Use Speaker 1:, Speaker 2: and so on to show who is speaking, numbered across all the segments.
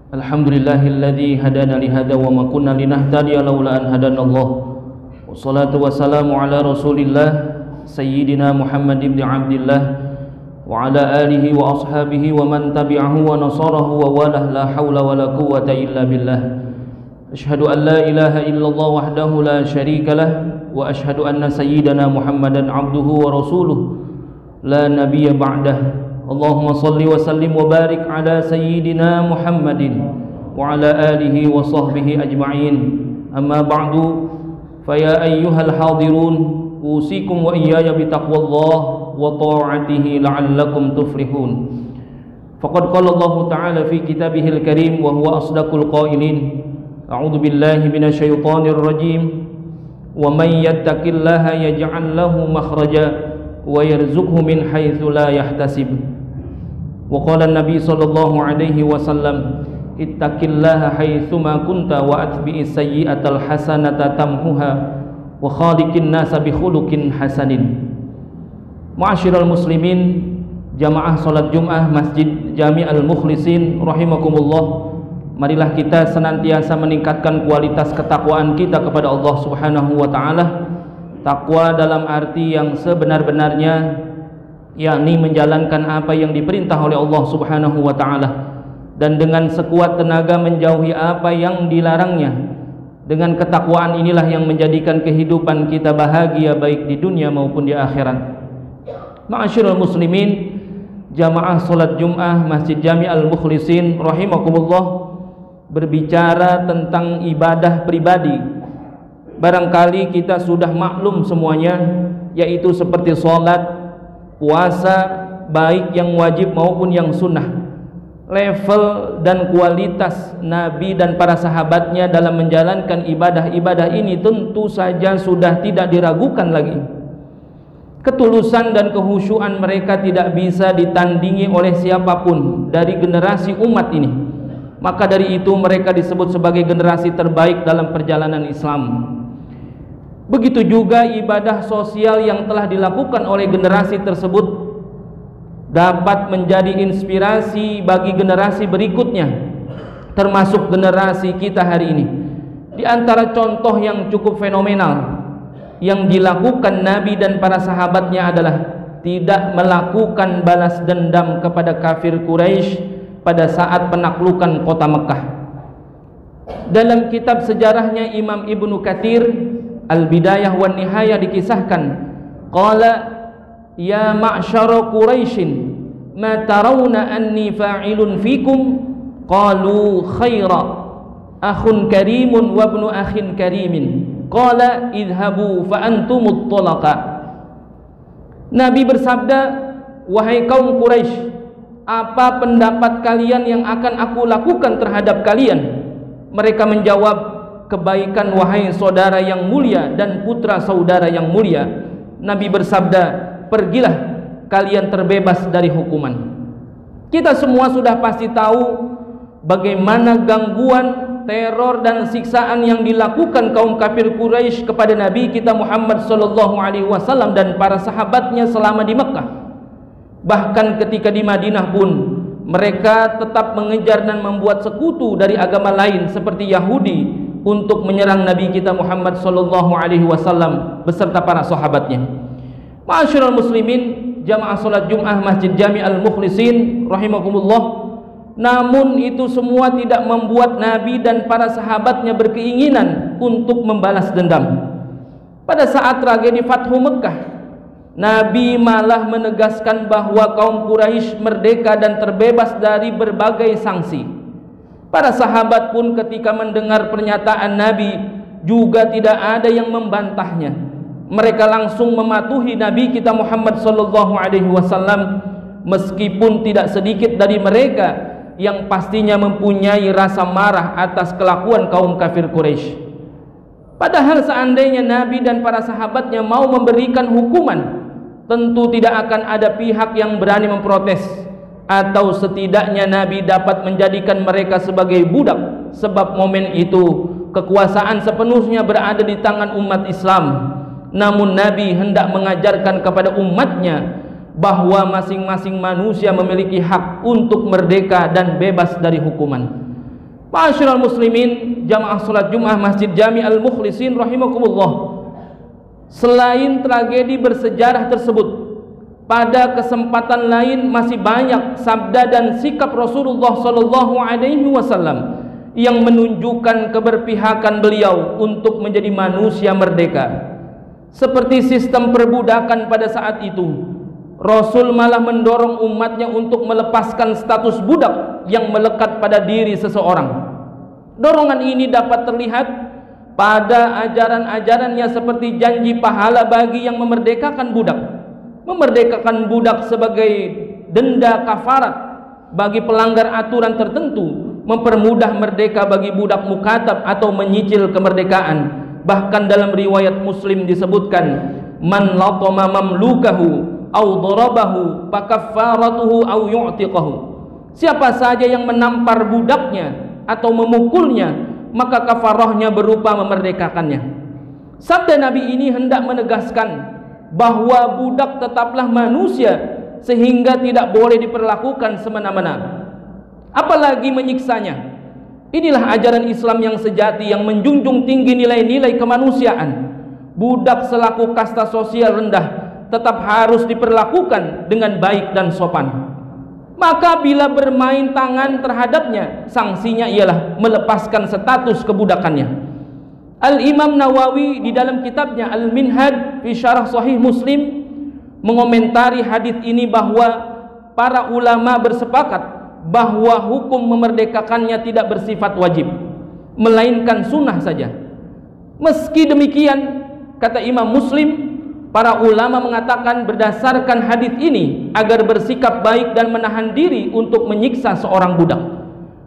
Speaker 1: Alhamdulillahilladzi hadana li hadza wa ma kunna linahtadiya laula an hadanallah. Wassalatu wassalamu ala Rasulillah Sayyidina Muhammad ibn Abdillah wa ala alihi wa ashabihi wa man tabi'ahu wa nasarahu wa walah, la hawla wa la quwwata illa billah. Ashhadu an la ilaha illallah wahdahu la syarika lah wa ashhadu anna sayyidana Muhammadan abduhu wa rasuluh la nabiyya ba'dah. Allahumma salli wa sallim wa barik ala sayyidina Muhammadin wa ala alihi wa sahbihi ajma'in. Amma ba'du, faya ayyuhal hadirun, usikum wa iyaya bitaqwallah wa ta'atihi la'allakum tuflihun. Faqad qala Allah ta'ala fi kitabihil karim wa huwa asdaqul qailin. A'udzu billahi minasyaitonir rajim. Wa may yattaqillaha yaj'al lahu makhraja wa yarzuqhu min haitsu la yahtasib. Wa qala an-nabi sallallahu alaihi wasallam, ittaqillaha haitsuma kunta wa atbi'is sayyi'atal hasanata tamhuha wa khaliqin nasa bi khuluqin hasanin. Ma'asyiral muslimin, jamaah salat Jumat Masjid Jami' Al-Mukhlisin rahimakumullah. Marilah kita senantiasa meningkatkan kualitas ketakwaan kita kepada Allah Subhanahu wa taala. Takwa dalam arti yang sebenar-benarnya, yakni menjalankan apa yang diperintah oleh Allah Subhanahu wa taala dan dengan sekuat tenaga menjauhi apa yang dilarangnya. Dengan ketakwaan inilah yang menjadikan kehidupan kita bahagia baik di dunia maupun di akhirat. Ma'asyiral muslimin, jamaah salat Jumat Masjid Jami' Al-Mukhlisin rahimakumullah, berbicara tentang ibadah pribadi. Barangkali kita sudah maklum semuanya, yaitu seperti salat, puasa, baik yang wajib maupun yang sunnah. Level dan kualitas Nabi dan para sahabatnya dalam menjalankan ibadah-ibadah ini tentu saja sudah tidak diragukan lagi. Ketulusan dan kehusyuan mereka tidak bisa ditandingi oleh siapapun dari generasi umat ini. Maka dari itu mereka disebut sebagai generasi terbaik dalam perjalanan Islam. Begitu juga ibadah sosial yang telah dilakukan oleh generasi tersebut dapat menjadi inspirasi bagi generasi berikutnya, termasuk generasi kita hari ini. Di antara contoh yang cukup fenomenal yang dilakukan Nabi dan para sahabatnya adalah tidak melakukan balas dendam kepada kafir Quraisy pada saat penaklukan kota Mekah. Dalam kitab sejarahnya Imam Ibnu Katsir Al-Bidayah wan Nihayah dikisahkan, qala ya ma'syara Quraisyin ma tarawna anni fa'ilun fikum, qalu khaira akhun karimun wa ibnu akhin karimin, qala idhabu fa antumut talaqa. Nabi bersabda, wahai kaum Quraisy, apa pendapat kalian yang akan aku lakukan terhadap kalian? Mereka menjawab, kebaikan wahai saudara yang mulia dan putra saudara yang mulia. Nabi bersabda, pergilah, kalian terbebas dari hukuman. Kita semua sudah pasti tahu bagaimana gangguan, teror dan siksaan yang dilakukan kaum kafir Quraisy kepada Nabi kita Muhammad sallallahu alaihi wasallam dan para sahabatnya selama di Mekah. Bahkan ketika di Madinah pun mereka tetap mengejar dan membuat sekutu dari agama lain seperti Yahudi untuk menyerang Nabi kita Muhammad sallallahu alaihi wasallam beserta para sahabatnya. Ma'asyiral muslimin, jamaah salat Jumat Masjid Jami' Al-Mukhlisin rahimakumullah, namun itu semua tidak membuat Nabi dan para sahabatnya berkeinginan untuk membalas dendam. Pada saat tragedi Fathu Mekah, Nabi malah menegaskan bahwa kaum Quraisy merdeka dan terbebas dari berbagai sanksi. Para sahabat pun ketika mendengar pernyataan Nabi juga tidak ada yang membantahnya. Mereka langsung mematuhi Nabi kita Muhammad sallallahu alaihi wasallam, meskipun tidak sedikit dari mereka yang pastinya mempunyai rasa marah atas kelakuan kaum kafir Quraisy. Padahal seandainya Nabi dan para sahabatnya mau memberikan hukuman, tentu tidak akan ada pihak yang berani memprotes, atau setidaknya Nabi dapat menjadikan mereka sebagai budak, sebab momen itu kekuasaan sepenuhnya berada di tangan umat Islam. Namun Nabi hendak mengajarkan kepada umatnya bahwa masing-masing manusia memiliki hak untuk merdeka dan bebas dari hukuman. Ma'asyiral muslimin, jamaah salat Jumat Masjid Jami Al-Mukhlisin rahimakumullah. Selain tragedi bersejarah tersebut, pada kesempatan lain masih banyak sabda dan sikap Rasulullah sallallahu alaihi wasallam yang menunjukkan keberpihakan beliau untuk menjadi manusia merdeka. Seperti sistem perbudakan pada saat itu, Rasul malah mendorong umatnya untuk melepaskan status budak yang melekat pada diri seseorang. Dorongan ini dapat terlihat pada ajaran-ajarannya seperti janji pahala bagi yang memerdekakan budak, memerdekakan budak sebagai denda kafarat bagi pelanggar aturan tertentu, mempermudah merdeka bagi budak mukatab atau menyicil kemerdekaan. Bahkan dalam riwayat Muslim disebutkan, man latama mamlukahu au darabahu fakaffaratuhu au yu'tiqahu. Siapa saja yang menampar budaknya atau memukulnya, maka kafarahnya berupa memerdekakannya. Sabda Nabi ini hendak menegaskan bahwa budak tetaplah manusia, sehingga tidak boleh diperlakukan semena-mena, apalagi menyiksanya. Inilah ajaran Islam yang sejati, yang menjunjung tinggi nilai-nilai kemanusiaan. Budak selaku kasta sosial rendah tetap harus diperlakukan dengan baik dan sopan. Maka bila bermain tangan terhadapnya, sanksinya ialah melepaskan status kebudakannya. Al-Imam Nawawi di dalam kitabnya Al-Minhaj fi Syarah Sahih Muslim mengomentari hadis ini bahwa para ulama bersepakat bahwa hukum memerdekakannya tidak bersifat wajib, melainkan sunnah saja. Meski demikian, kata Imam Muslim, para ulama mengatakan berdasarkan hadis ini agar bersikap baik dan menahan diri untuk menyiksa seorang budak.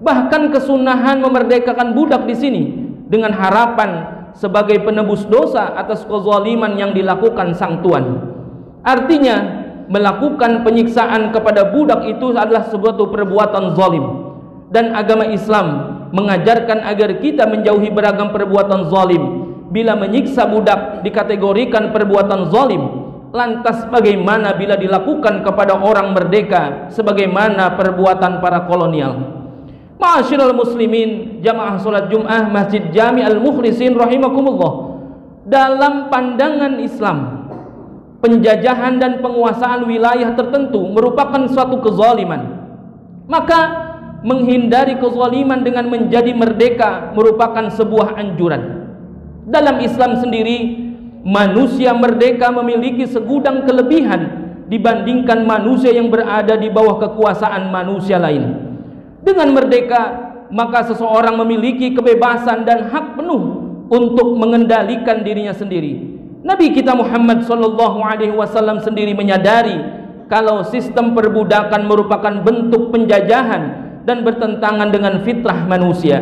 Speaker 1: Bahkan kesunahan memerdekakan budak di sini dengan harapan sebagai penebus dosa atas kezaliman yang dilakukan sang tuan. Artinya, melakukan penyiksaan kepada budak itu adalah suatu perbuatan zalim, dan agama Islam mengajarkan agar kita menjauhi beragam perbuatan zalim. Bila menyiksa budak dikategorikan perbuatan zalim, lantas bagaimana bila dilakukan kepada orang merdeka sebagaimana perbuatan para kolonial? Ma'asyiral muslimin, jamaah salat Jumat Masjid Jami Al-Mukhlisin rahimakumullah. Dalam pandangan Islam, penjajahan dan penguasaan wilayah tertentu merupakan suatu kezaliman. Maka menghindari kezaliman dengan menjadi merdeka merupakan sebuah anjuran. Dalam Islam sendiri, manusia merdeka memiliki segudang kelebihan dibandingkan manusia yang berada di bawah kekuasaan manusia lain. Dengan merdeka, maka seseorang memiliki kebebasan dan hak penuh untuk mengendalikan dirinya sendiri. Nabi kita Muhammad SAW sendiri menyadari kalau sistem perbudakan merupakan bentuk penjajahan dan bertentangan dengan fitrah manusia.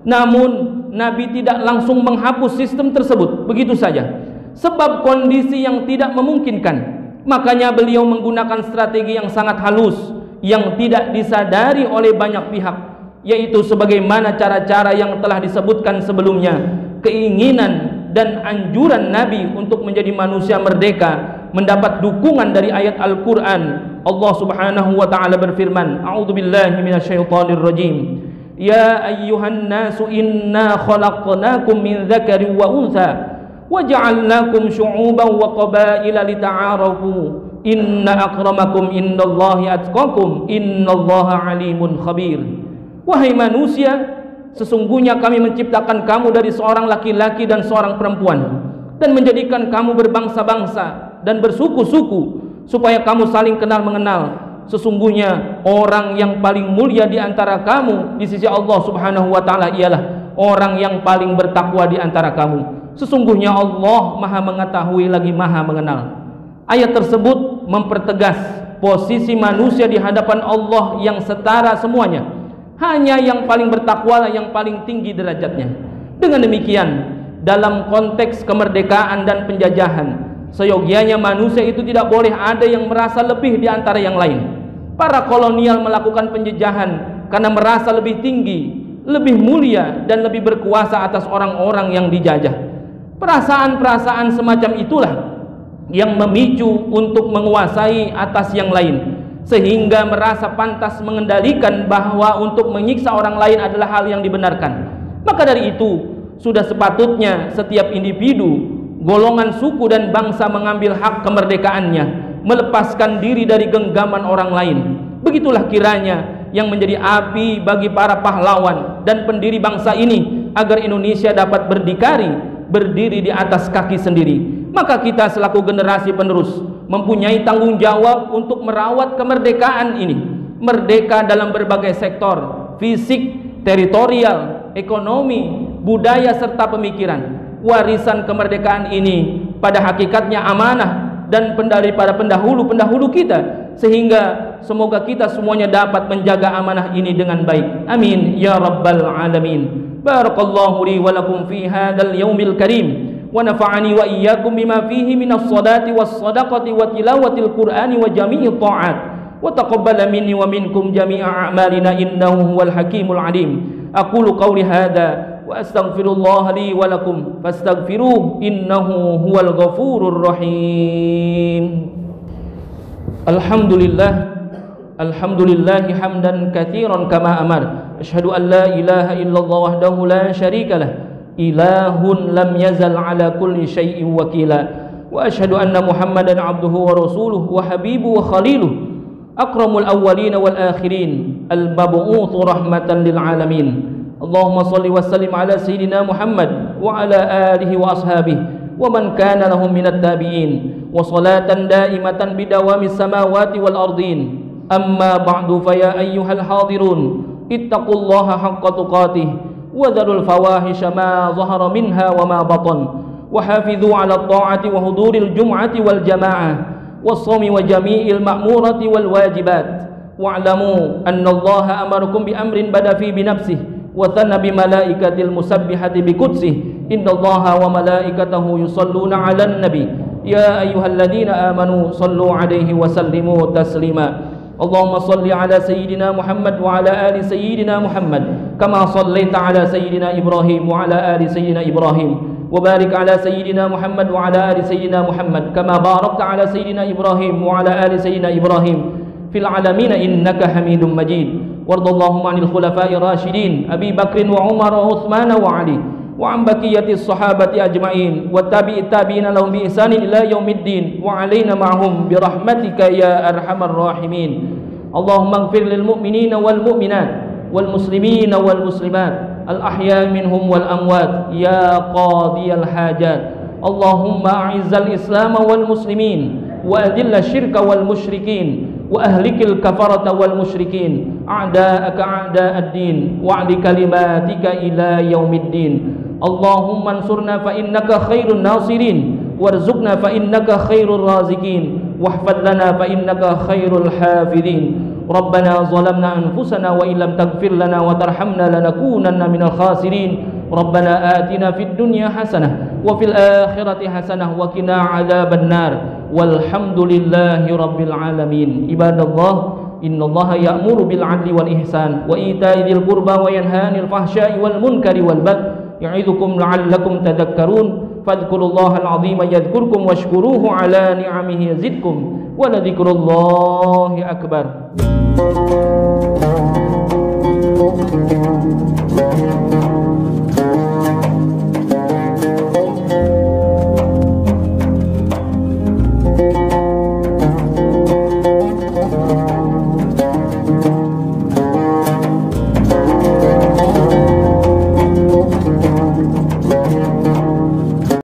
Speaker 1: Namun Nabi tidak langsung menghapus sistem tersebut begitu saja, sebab kondisi yang tidak memungkinkan. Makanya beliau menggunakan strategi yang sangat halus yang tidak disadari oleh banyak pihak, yaitu sebagaimana cara-cara yang telah disebutkan sebelumnya. Keinginan dan anjuran Nabi untuk menjadi manusia merdeka mendapat dukungan dari ayat Al-Quran. Allah Subhanahu wa ta'ala berfirman, a'udzubillahi minasyaitonir rajim, ya ayyuhan nasu inna khalaqnakum min dzakarin wa untha wa ja'alnakum syu'uban wa qabaila lita'arafu inna akramakum indallahi atqakum innallaha alimun khabir. Wahai manusia, sesungguhnya kami menciptakan kamu dari seorang laki-laki dan seorang perempuan, dan menjadikan kamu berbangsa-bangsa dan bersuku-suku supaya kamu saling kenal mengenal. Sesungguhnya orang yang paling mulia di antara kamu di sisi Allah Subhanahu wa ta'ala ialah orang yang paling bertakwa di antara kamu. Sesungguhnya Allah Maha mengetahui lagi Maha mengenal. Ayat tersebut mempertegas posisi manusia di hadapan Allah yang setara semuanya. Hanya yang paling bertakwa yang paling tinggi derajatnya. Dengan demikian, dalam konteks kemerdekaan dan penjajahan, seyogianya manusia itu tidak boleh ada yang merasa lebih di antara yang lain. Para kolonial melakukan penjajahan karena merasa lebih tinggi, lebih mulia, dan lebih berkuasa atas orang-orang yang dijajah. Perasaan-perasaan semacam itulah yang memicu untuk menguasai atas yang lain, sehingga merasa pantas mengendalikan bahwa untuk menyiksa orang lain adalah hal yang dibenarkan. Maka dari itu, sudah sepatutnya setiap individu, golongan, suku dan bangsa mengambil hak kemerdekaannya, melepaskan diri dari genggaman orang lain. Begitulah kiranya yang menjadi api bagi para pahlawan dan pendiri bangsa ini, agar Indonesia dapat berdiri di atas kaki sendiri. Maka kita selaku generasi penerus mempunyai tanggung jawab untuk merawat kemerdekaan ini, merdeka dalam berbagai sektor, fisik, teritorial, ekonomi, budaya serta pemikiran. Warisan kemerdekaan ini pada hakikatnya amanah dan daripada pendahulu-pendahulu kita, sehingga semoga kita semuanya dapat menjaga amanah ini dengan baik. Amin ya rabbal alamin. Barakallahu li wa lakum fi hadzal yaumil karim, wa nafa'ani wa iyyakum bima fihi minas salati was sadaqati wa tilawatil qur'ani wa jami'i ta'at, wa taqabbala minni wa minkum jami'a a'malina innahu huwal hakimul alim. Aqulu qawli hadza wa astaghfirullah li wa lakum fastaghfiruhu innahu huwal ghafurur rahim. Alhamdulillahi hamdan katsiran kama amar. Asyhadu an la ilaha illallah wahdahu la syarika lah, ilahun lam yazal ala kulli syai'in wakila. Wa asyhadu anna Muhammadan abduhu wa rasuluhu wa habibuhu wa khaliluhu, akramul awwalin wal akhirin, al-mab'uts rahmatan lil alamin. Allahumma shalli wa sallim ala sayyidina Muhammad wa ala alihi wa ashabihi wa man kana lahum minat tabi'in, wa salatan daimatan bidawamis samawati wal ardin. Amma ba'du, fa ya ayyuhal hadirun ittaqullaha haqqa tuqatih wa dharul fawahisha ma zahara minha wa ma batan, wa hafidhu ala ta'ati wa huduril jum'ati wal jama'ah was-sawmi wa jami'il ma'murati wal wajibat. Wa'lamu anna Allaha amarakum bi amrin bada fi bi nafsihi wa thanna bi malaikatil musabbihati bi qudsih. Inna Allaha wa malaikatahu yusalluna 'alan nabi ya ayyuhalladzina amanu sallu 'alaihi wa sallimu taslima. Allahumma salli ala sayyidina Muhammad wa ala ali sayyidina Muhammad kama sallaita ala sayyidina Ibrahim wa ala ali sayyidina Ibrahim, wa barik ala sayyidina Muhammad wa ala ali sayyidina Muhammad kama barakta ala sayyidina Ibrahim wa ala ali sayyidina Ibrahim fil alamin innaka Hamidum Majid. Wardallahumma 'anil khulafa'ir rasyidin Abi Bakrin wa Umar wa Utsman wa Ali wa an baqiyatis sahabati ajma'in wa tabi'it tabi'ina lahum bi ihsanin ila yaumiddin wa 'alaina ma'hum bi rahmatika ya arhamar rahimin. Allahumma ighfir lil mu'minina wal mu'minat wal muslimina wal muslimat al ahya'i minhum wal amwat ya qadiyal hajat. Allahumma a'izzal islam wal muslimin wa adilla syirka wal musyrikin wa ahlikil kafarata wal musyrikin a'da'aka a'da'ad din wa 'ali kalimatika ila yaumiddin. Allahumma ansurna fa innaka khairun nasirin warzuqna fa innaka khairur raziqin wahfad lana fa innaka khairul hafidhin. Rabbana zalamna anfusana wa illam taghfir lana wa tarhamna lanakunanna minal khasirin. Rabbana atina fid dunya hasanah wa fil akhirati hasanah wa qina adzaban nar. Walhamdulillahi rabbil alamin. Ibadallah, innallaha ya'muru bil 'adli wal ihsan wa ita'i dzil qurba wa yanha 'anil fahsya'i wal munkari wal baghi ya'idukum la'allakum tadhakkarun. Fadhkurullahal 'azima yadhkurkum washkuruhu 'ala ni'amihi yazidkum wa ladhikrullahi akbar.